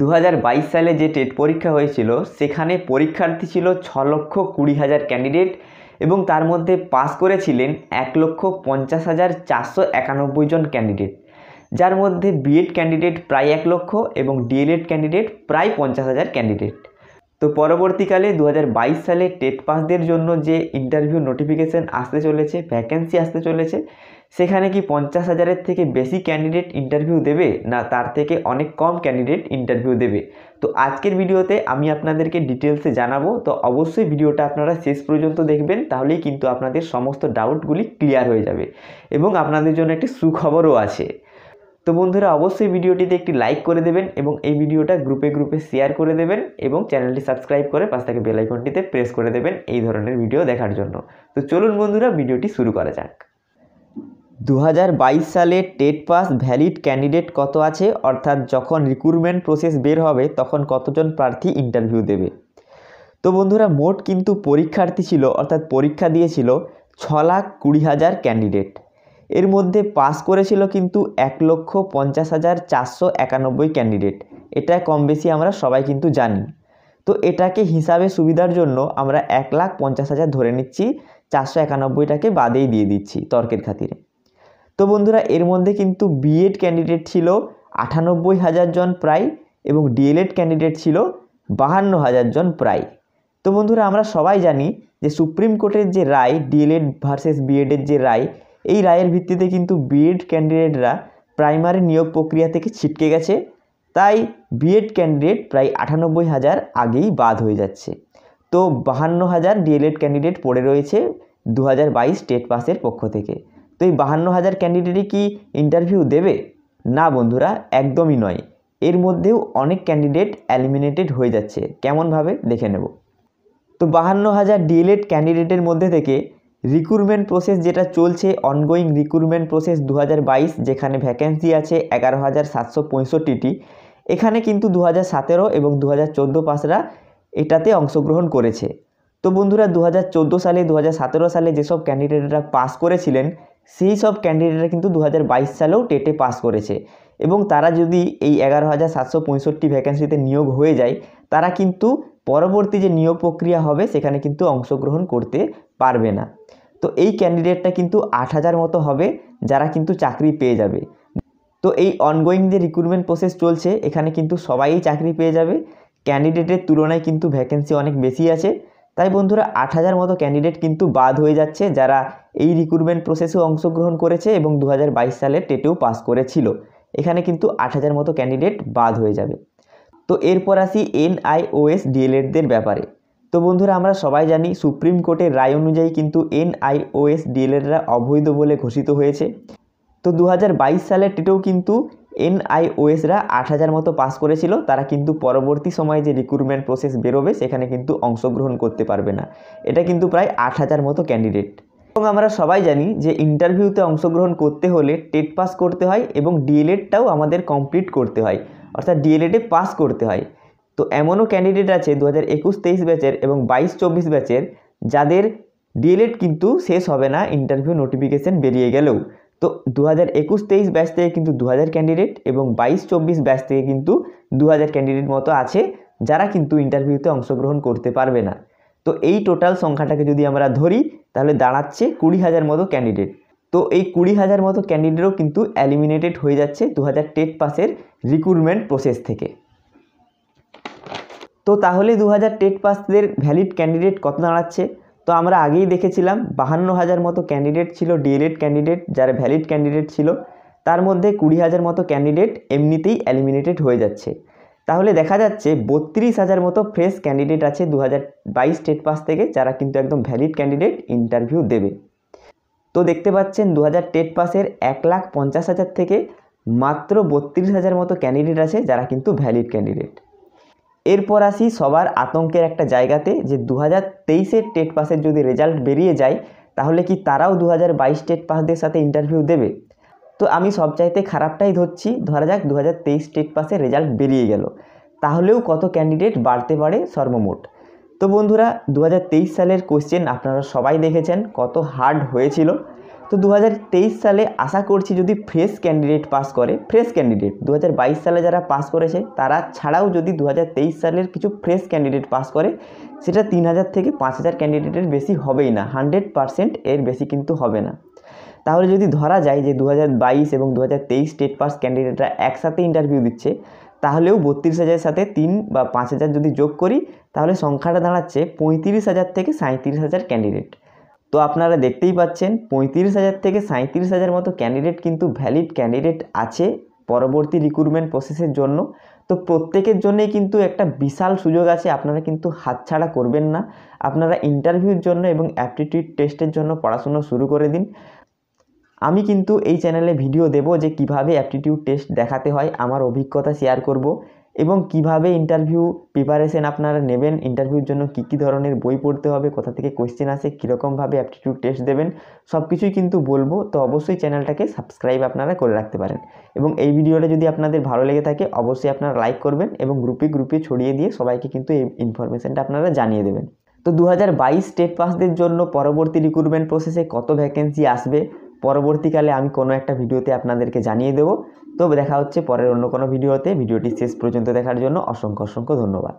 2022 সালে যে টেট পরীক্ষা হয়েছিল সেখানে পরীক্ষার্থী ছিল 6,20,000 ক্যান্ডিডেট এবং তার মধ্যে পাস করেছিলেন 1,50,491 জন ক্যান্ডিডেট, যার মধ্যে বিএড ক্যান্ডিডেট প্রায় 1 লক্ষ এবং ডিএলএড ক্যান্ডিডেট প্রায় 50,000 ক্যান্ডিডেট। তো পরবর্তীকালে 2022 সালে টেট পাসদের জন্য যে ইন্টারভিউ নোটিফিকেশান আসতে চলেছে, ভ্যাকেন্সি আসতে চলেছে, সেখানে কি 50,000-এর থেকে বেশি ক্যান্ডিডেট ইন্টারভিউ দেবে না তার থেকে অনেক কম ক্যান্ডিডেট ইন্টারভিউ দেবে? তো আজকের ভিডিওতে আমি আপনাদেরকে ডিটেলসে জানাবো। তো অবশ্যই ভিডিওটা আপনারা শেষ পর্যন্ত দেখবেন, তাহলেই কিন্তু আপনাদের সমস্ত ডাউটগুলি ক্লিয়ার হয়ে যাবে এবং আপনাদের জন্য একটি সুখবরও আছে। তো বন্ধুরা, অবশ্যই ভিডিওটিতে একটি লাইক করে দেবেন এবং এই ভিডিওটা গ্রুপে শেয়ার করে দেবেন এবং চ্যানেলটি সাবস্ক্রাইব করে পাশ থেকে বেল আইকনটিতে প্রেস করে দেবেন এই ধরনের ভিডিও দেখার জন্য। তো চলুন বন্ধুরা, ভিডিওটি শুরু করা যাক। 2022 সালে টেট পাস ভ্যালিড ক্যান্ডিডেট কত আছে, অর্থাৎ যখন রিক্রুটমেন্ট প্রসেস বের হবে তখন কতজন প্রার্থী ইন্টারভিউ দেবে। তো বন্ধুরা, মোট কিন্তু পরীক্ষার্থী ছিল, অর্থাৎ পরীক্ষা দিয়েছিল 6,20,000 ক্যান্ডিডেট। এর মধ্যে পাস করেছিল কিন্তু 1,50,491 ক্যান্ডিডেট। এটা কম বেশি আমরা সবাই কিন্তু জানি। তো এটাকে হিসাবে সুবিধার জন্য আমরা 1,50,000 ধরে নিচ্ছি, 491টাকে বাদেই দিয়ে দিচ্ছি তর্কের খাতিরে। তো বন্ধুরা, এর মধ্যে কিন্তু বিএড ক্যান্ডিডেট ছিল 98,000 জন প্রায় এবং ডিএলএড ক্যান্ডিডেট ছিল 52,000 জন প্রায়। তো বন্ধুরা, আমরা সবাই জানি যে সুপ্রিম কোর্টের যে রায়, ডিএলএড ভার্সেস বিএডের যে রায়, এই রায়ের ভিত্তিতে কিন্তু বিএড ক্যান্ডিডেটরা প্রাইমারি নিয়োগ প্রক্রিয়া থেকে ছিটকে গেছে। তাই বিএড ক্যান্ডিডেট প্রায় 98,000 আগেই বাদ হয়ে যাচ্ছে। তো 52,000 ডিএলএড ক্যান্ডিডেট পড়ে রয়েছে 2022 টেট পাসের পক্ষ থেকে। তো এই 52,000 ক্যান্ডিডেটই কি ইন্টারভিউ দেবে? না বন্ধুরা, একদমই নয়। এর মধ্যেও অনেক ক্যান্ডিডেট এলিমিনেটেড হয়ে যাচ্ছে। কেমনভাবে দেখে নেব। তো 52,000 ডিএলএড ক্যান্ডিডেটের মধ্যে থেকে রিক্রুটমেন্ট প্রসেস যেটা চলছে, অনগোয়িং রিক্রুটমেন্ট প্রসেস 2022, যেখানে ভ্যাকেন্সি আছে 11,765টি, এখানে কিন্তু 2017 এবং 2014 পাসরা এটাতে অংশগ্রহণ করেছে। তো বন্ধুরা, 2014 সালে 2017 সালে যেসব ক্যান্ডিডেটরা পাস করেছিলেন সেই সব ক্যান্ডিডেটরা কিন্তু 2022 সালেও টেটে পাস করেছে এবং তারা যদি এই 11,765 ভ্যাকেন্সিতে নিয়োগ হয়ে যায়, তারা কিন্তু পরবর্তী যে নিয়োগ প্রক্রিয়া হবে সেখানে কিন্তু অংশগ্রহণ করতে পারবে না। তো এই ক্যান্ডিডেটটা কিন্তু 8,000 মতো হবে যারা কিন্তু চাকরি পেয়ে যাবে। তো এই অনগোয়িং যে রিক্রুটমেন্ট প্রসেস চলছে, এখানে কিন্তু সবাই চাকরি পেয়ে যাবে। ক্যান্ডিডেটের তুলনায় কিন্তু ভ্যাকেন্সি অনেক বেশি আছে। তাই বন্ধুরা, 8,000 মতো ক্যান্ডিডেট কিন্তু বাদ হয়ে যাচ্ছে যারা এই রিক্রুটমেন্ট প্রসেসেও অংশগ্রহণ করেছে এবং 2022 সালের টেটেও পাস করেছিল। এখানে কিন্তু 8,000 মতো ক্যান্ডিডেট বাদ হয়ে যাবে। তো এরপর আসি এনআইওএস ডিএলএডদের ব্যাপারে। তো বন্ধুরা, আমরা সবাই জানি সুপ্রিম কোর্টের রায় অনুযায়ী কিন্তু এনআইওএস ডিএলএডরা অবৈধ বলে ঘোষিত হয়েছে। তো 2022 সালের টেটেও কিন্তু এনআইওএসরা 8,000 মতো পাস করেছিল। তারা কিন্তু পরবর্তী সময়ে যে রিক্রুটমেন্ট প্রসেস বেরোবে সেখানে কিন্তু অংশগ্রহণ করতে পারবে না। এটা কিন্তু প্রায় 8,000 মতো ক্যান্ডিডেট। এবং আমরা সবাই জানি যে ইন্টারভিউতে অংশগ্রহণ করতে হলে টেট পাস করতে হয় এবং ডিএলএডটাও আমাদের কমপ্লিট করতে হয়, অর্থাৎ ডিএলএডে পাস করতে হয়। তো এমনও ক্যান্ডিডেট আছে 2021-23 ব্যাচের এবং 22-24 ব্যাচের যাদের ডিএলএড কিন্তু শেষ হবে না ইন্টারভিউ নোটিফিকেশান বেরিয়ে গেলেও। তো 2021-23 ব্যাচ থেকে কিন্তু 2,000 ক্যান্ডিডেট এবং 22-24 ব্যাচ থেকে কিন্তু 2,000 ক্যান্ডিডেট মতো আছে যারা কিন্তু ইন্টারভিউতে অংশগ্রহণ করতে পারবে না। তো এই টোটাল সংখ্যাটাকে যদি আমরা ধরি তাহলে দাঁড়াচ্ছে 20,000 মতো ক্যান্ডিডেট। তো এই 20,000 মতো ক্যান্ডিডেটও কিন্তু এলিমিনেটেড হয়ে যাচ্ছে 2000 টেট পাসের রিক্রুটমেন্ট প্রসেস থেকে। তো তাহলে 2000 টেট পাসদের ভ্যালিড ক্যান্ডিডেট কত দাঁড়াচ্ছে? তো আমরা আগেই দেখেছিলাম 52,000 মতো ক্যান্ডিডেট ছিল ডিএলএড ক্যান্ডিডেট যারা ভ্যালিড ক্যান্ডিডেট ছিল। তার মধ্যে 20,000 মতো ক্যান্ডিডেট এমনিতেই এলিমিনেটেড হয়ে যাচ্ছে। তাহলে দেখা যাচ্ছে 32,000 মতো ফ্রেশ ক্যান্ডিডেট আছে 2022 টেট পাস থেকে যারা কিন্তু একদম ভ্যালিড ক্যান্ডিডেট ইন্টারভিউ দেবে। তো দেখতে পাচ্ছেন 2000 টেট পাসের 1,50,000 থেকে মাত্র 32,000 মতো ক্যান্ডিডেট আছে যারা কিন্তু ভ্যালিড ক্যান্ডিডেট। এরপর আসি সবার আতঙ্কের একটা জায়গাতে যে 2023-এর টেট পাসের যদি রেজাল্ট বেরিয়ে যায় তাহলে কি তারাও 2022 টেট পাসদের সাথে ইন্টারভিউ দেবে? তো আমি সবচাইতে খারাপটাই ধরছি, ধরা যাক 2023 টেট পাসের রেজাল্ট বেরিয়ে গেল, তাহলেও কত ক্যান্ডিডেট বাড়তে পারে সর্বমোট। তো বন্ধুরা, 2023 সালের কোশ্চেন আপনারা সবাই দেখেছেন কত হার্ড হয়েছিল। তো 2023 সালে আশা করছি যদি ফ্রেশ ক্যান্ডিডেট পাস করে, ফ্রেশ ক্যান্ডিডেট 2022 সালে যারা পাস করেছে তারা ছাড়াও যদি 2023 সালের কিছু ফ্রেশ ক্যান্ডিডেট পাস করে, সেটা 3000 থেকে 5000 ক্যান্ডিডেটের বেশি হবেই না, 100% এর বেশি কিন্তু হবে না। তাহলে যদি ধরা যায় যে 2022 এবং 2023 স্টেট পাস ক্যান্ডিডেটরা একসাথে ইন্টারভিউ দিচ্ছে, তাহলেও 32,000 সাথে 3 বা 5,000 যদি যোগ করি, তাহলে সংখ্যাটা দাঁড়াচ্ছে 35,000 থেকে 37,000 ক্যান্ডিডেট। তো আপনারা দেখতেই পাচ্ছেন 35,000 থেকে 37,000 মতো ক্যান্ডিডেট কিন্তু ভ্যালিড ক্যান্ডিডেট আছে পরবর্তী রিক্রুটমেন্ট প্রসেসের জন্য। তো প্রত্যেকের জন্যই কিন্তু একটা বিশাল সুযোগ আছে, আপনারা কিন্তু হাতছাড়া করবেন না। আপনারা ইন্টারভিউর জন্য এবং অ্যাপটিটিউড টেস্টের জন্য পড়াশুনো শুরু করে দিন। আমি কিন্তু এই চ্যানেলে ভিডিও দেব যে কিভাবে অ্যাপটিটিউড টেস্ট দেখাতে হয়, আমার অভিজ্ঞতা শেয়ার করব, এবং কিভাবে ইন্টারভিউ প্রিপারেশন আপনারা নেবেন, ইন্টারভিউর জন্য কী ধরনের বই পড়তে হবে, কোথা থেকে কোয়েশ্চেন আসে, কীরকমভাবে অ্যাপটিটিউড টেস্ট দেবেন, সব কিছুই কিন্তু বলবো। তো অবশ্যই চ্যানেলটাকে সাবস্ক্রাইব আপনারা করে রাখতে পারেন, এবং এই ভিডিওটা যদি আপনাদের ভালো লেগে থাকে অবশ্যই আপনারা লাইক করবেন এবং গ্রুপে ছড়িয়ে দিয়ে সবাইকে কিন্তু এই ইনফরমেশানটা আপনারা জানিয়ে দেবেন। তো 2022 স্টেট পাসদের জন্য পরবর্তী রিক্রুটমেন্ট প্রসেসে কত ভ্যাকেন্সি আসবে পরবর্তীকালে আমি কোনো একটা ভিডিওতে আপনাদেরকে জানিয়ে দেবো। তো দেখা হচ্ছে পরের অন্য কোনো ভিডিওতে। ভিডিওটি শেষ পর্যন্ত দেখার জন্য অসংখ্য ধন্যবাদ।